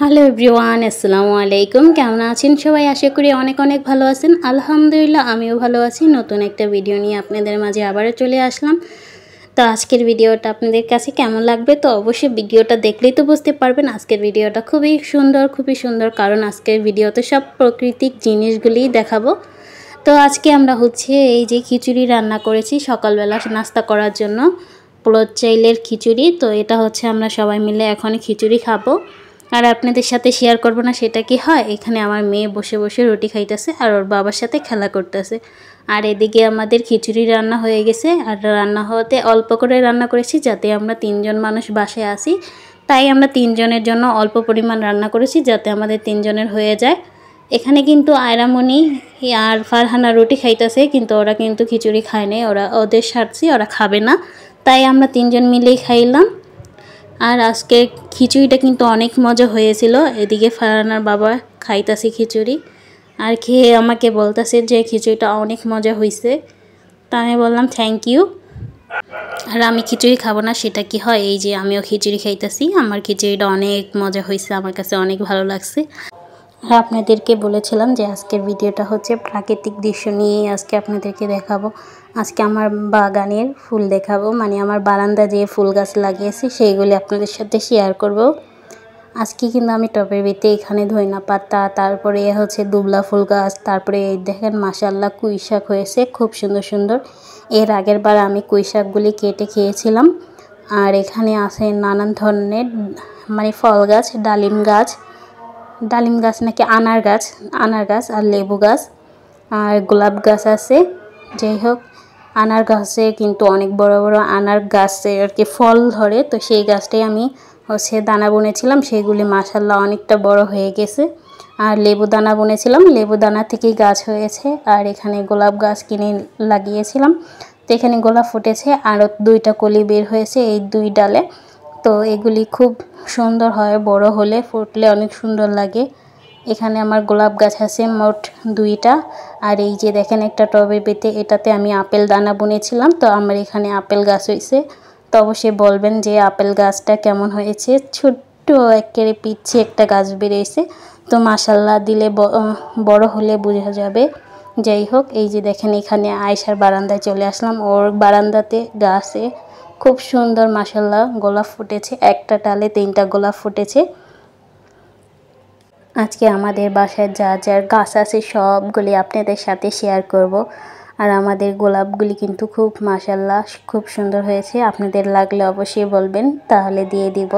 Hello everyone, আসসালামু আলাইকুম। কেমন আছেন সবাই? আশা করি অনেক অনেক ভালো আছেন। আলহামদুলিল্লাহ আমিও ভালো আছি। নতুন একটা ভিডিও নিয়ে আপনাদের মাঝে আবারও চলে আসলাম। তো আজকের ভিডিওটা আপনাদের কাছে কেমন লাগবে তো অবশ্যই ভিডিওটা দেখলেই তো বুঝতে পারবেন। আজকের ভিডিওটা খুবই সুন্দর কারণ আজকের ভিডিওতে সব প্রাকৃতিক জিনিসগুলিই দেখাবো। তো আজকে আমরা এই যে খিচুড়ি রান্না করেছি সকালবেলা নাস্তা করার জন্য, পোলাও চাইলের খিচুড়ি। তো এটা আমরা সবাই মিলে এখন খিচুড়ি খাবো। আর আপনাদের সাথে শেয়ার করব না সেটা কি হয়, এখানে আমার মেয়ে বসে বসে রুটি খাইতেছে আর ওর বাবার সাথে খেলা করতেছে। আর এদিকে আমাদের খিচুড়ি রান্না হয়ে গেছে। আর রান্না হতে অল্প করে রান্না করেছি যাতে আমরা 3 জন মানুষ বাসায় আসি, তাই আমরা 3 জনের জন্য অল্প পরিমাণ রান্না করেছি যাতে আমাদের 3 জনের হয়ে যায়। এখানে কিন্তু আয়রামণি আর ফারহানা রুটি খাইতেছে, কিন্তু ওরা কিন্তু খিচুড়ি খায় নাই, ওদের সারছি, ওরা খাবে না, তাই আমরা 3 জন মিলেই খাইলাম। আর আজকে খিচুড়িটা কিন্তু অনেক মজা হয়েছিল। এদিকে ফারহানার বাবা খাইতাছে খিচুড়ি আর খেয়ে আমাকে বলতেছে যে খিচুড়িটা অনেক মজা হয়েছে। তা আমি বললাম থ্যাংক ইউ। আর আমি খিচুড়ি খাবো না সেটা কি হয়, এই যে আমিও খিচুড়ি খাইতেছি। আমার খিচুড়িটা অনেক মজা হয়েছে, আমার কাছে অনেক ভালো লাগছে। আর আপনাদেরকে বলেছিলাম যে আজকের ভিডিওটা প্রাকৃতিক দৃশ্য নিয়েই আজকে আপনাদেরকে দেখাবো। আজকে আমার বাগানের ফুল দেখাবো, মানে আমার বারান্দা যে ফুল গাছ লাগিয়েছি সেইগুলি আপনাদের সাথে শেয়ার করব। আজকে কিন্তু আমি টবের ভিতরে এখানে ধইনা পাতা, তারপরে দুবলা ফুল গাছ, তারপরে এই দেখেন মাশাআল্লাহ কুই শাক হয়েছে খুব সুন্দর। এর আগের বার আমি কুই শাকগুলি কেটে খেয়েছিলাম। আর এখানে আছে নানান ধরনের মানে ফল গাছ, ডালিম গাছ নাকি আনার গাছ আর লেবু গাছ আর গোলাপ গাছ আছে। যাই হোক, আনার গাছে কিন্তু অনেক বড় বড় আনার গাছে আর কি ফল ধরে, তো সেই গাছটাই আমি দানা বুনেছিলাম, সেইগুলি মাশাআল্লাহ অনেকটা বড় হয়ে গেছে। আর লেবু দানা বুনেছিলাম, লেবু দানা থেকেই গাছ হয়েছে। আর এখানে গোলাপ গাছ কিনে লাগিয়েছিলাম, তো এখানে গোলাপ ফুটেছে, আরও 2টা কলি বের হয়েছে এই 2 ডালে। তো এগুলি খুব সুন্দর হয়, বড় হলে ফুটলে অনেক সুন্দর লাগে। এখানে আমার গোলাপ গাছ আছে মোট 2টা। আর এই যে দেখেন একটা টবের ভিতরে, এটাতে আমি আপেল দানা বুনেছিলাম, তো আমার এখানে আপেল গাছ হয়েছে। তো অবশ্যই বলবেন যে আপেল গাছটা কেমন হয়েছে। ছোট্ট একেবারে পিচ্ছি একটা গাছ বেরিয়েছে, তো মাশাআল্লাহ দিলে বড় হলে বোঝা যাবে। যাই হোক, এই যে দেখেন এখানে আয়েশার বারান্দায় চলে আসলাম। ওর বারান্দাতে গাছে খুব সুন্দর মাশাআল্লাহ গোলাপ ফুটেছে, একটা ডালে 3টা গোলাপ ফুটেছে। আজকে আমাদের বাসায় যা গাছ আছে সবগুলি আপনাদের সাথে শেয়ার করব। আর আমাদের গোলাপগুলি কিন্তু খুব মাশাআল্লাহ খুব সুন্দর হয়েছে। আপনাদের লাগলে অবশ্যই বলবেন, তাহলে দিয়ে দিব,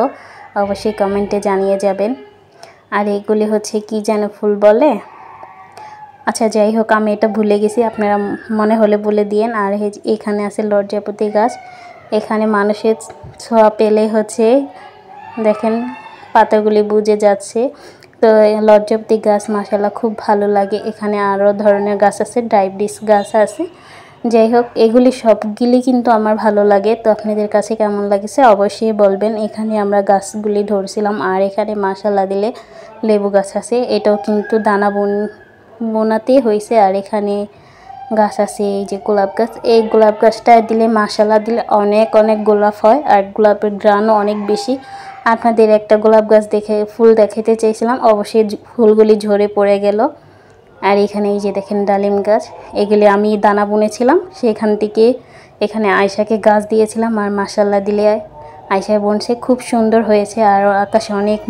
অবশ্যই কমেন্টে জানিয়ে যাবেন। আর এগুলি কি যেন ফুল বলে, আচ্ছা যাই হোক আমি এটা ভুলে গেছি, আপনারা মনে হলে বলে দিয়েন। আর এখানে আছে লজ্জাপতি গাছ, এখানে মানুষের ছোঁয়া পেলে দেখেন পাতাগুলি বুঝে যাচ্ছে। তো লজ্জাপতি গাছ মাশাআল্লাহ খুব ভালো লাগে। এখানে আরও ধরনের গাছ আছে, ডায়াবেটিস গাছ আছে। যাই হোক, এগুলি সবগুলি কিন্তু আমার ভালো লাগে। তো আপনাদের কাছে কেমন লাগছে অবশ্যই বলবেন। এখানে আমরা গাছগুলি ধরছিলাম। আর এখানে মাশাআল্লাহ দিলে লেবু গাছ আছে, এটাও কিন্তু দানা বোনাতেই হয়েছে। আর এখানে গাছ আছে এই যে গোলাপ গাছ, এই গোলাপ গাছটা দিলে মাশাআল্লাহ দিলে অনেক গোলাপ হয়, আর গোলাপের গ্রানও অনেক বেশি। আপনাদের একটা গোলাপ গাছ ফুল দেখাতে চাইছিলাম, অবশ্যই ফুলগুলি ঝরে পড়ে গেল। আর এখানে এই যে দেখেন ডালিম গাছ, এগুলি আমি দানা বুনেছিলাম, সেখান থেকে এখানে আয়েশাকে গাছ দিয়েছিলাম। আর মাশাআল্লাহ দিলে আয়েশা বুনছে, খুব সুন্দর হয়েছে। আর আকাশে অনেক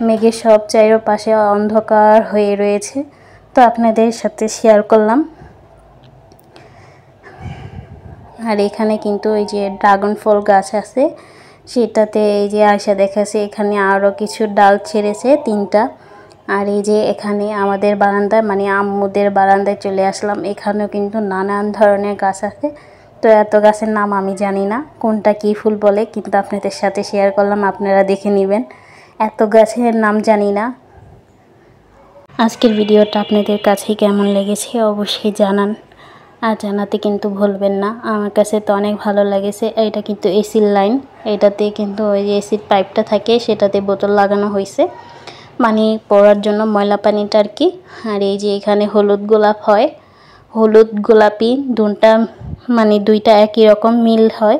মেঘের সব চারপাশে অন্ধকার হয়ে রয়েছে, তো আপনাদের সাথে শেয়ার করলাম। আর এখানে কিন্তু এই যে ড্রাগন ফল গাছ আছে, সেটাতে এই যে আয়শা দেখাচ্ছে এখানে আরও কিছু ডাল ছেড়েছে 3টা। আর এই যে এখানে আমাদের বারান্দায় মানে আম্মুদের বারান্দায় চলে আসলাম, এখানেও কিন্তু নানান ধরনের গাছ আছে। তো এত গাছের নাম আমি জানি না কোনটা কী ফুল বলে, কিন্তু আপনাদের সাথে শেয়ার করলাম, আপনারা দেখে নেবেন। এত গাছের নাম জানি না। আজকের ভিডিওটা আপনাদের কাছে কেমন লেগেছে অবশ্যই জানান, আর জানাতে কিন্তু ভুলবেন না। আমার কাছে তো অনেক ভালো লেগেছে। এটা কিন্তু এসির লাইন, এটাতে কিন্তু ওই যে এসির পাইপটা থাকে সেটাতে বোতল লাগানো হয়েছে, মানে পড়ার জন্য ময়লা পানিটা আর কি। আর এই যে এখানে হলুদ গোলাপ হয়, হলুদ গোলাপি দুটা মানে 2টা একই রকম মিল হয়,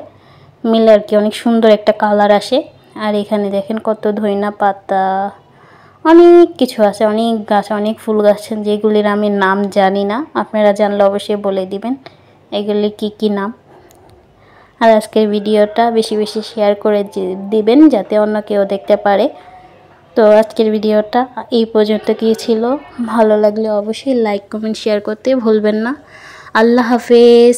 মিল আর কি, অনেক সুন্দর একটা কালার আসে। আর এখানে দেখেন কত ধইনা পাতা, অনেক কিছু আছে, অনেক গাছ, অনেক ফুল গাছ যেগুলির আমি নাম জানি না। আপনারা জানলে অবশ্যই বলে দিবেন এগুলি কি নাম। আর আজকের ভিডিওটা বেশি বেশি শেয়ার করে দিবেন যাতে অন্য কেউ দেখতে পারে। তো আজকের ভিডিওটা এই পর্যন্ত কি ছিল, ভালো লাগলে অবশ্যই লাইক কমেন্ট শেয়ার করতে ভুলবেন না। আল্লাহ হাফেজ।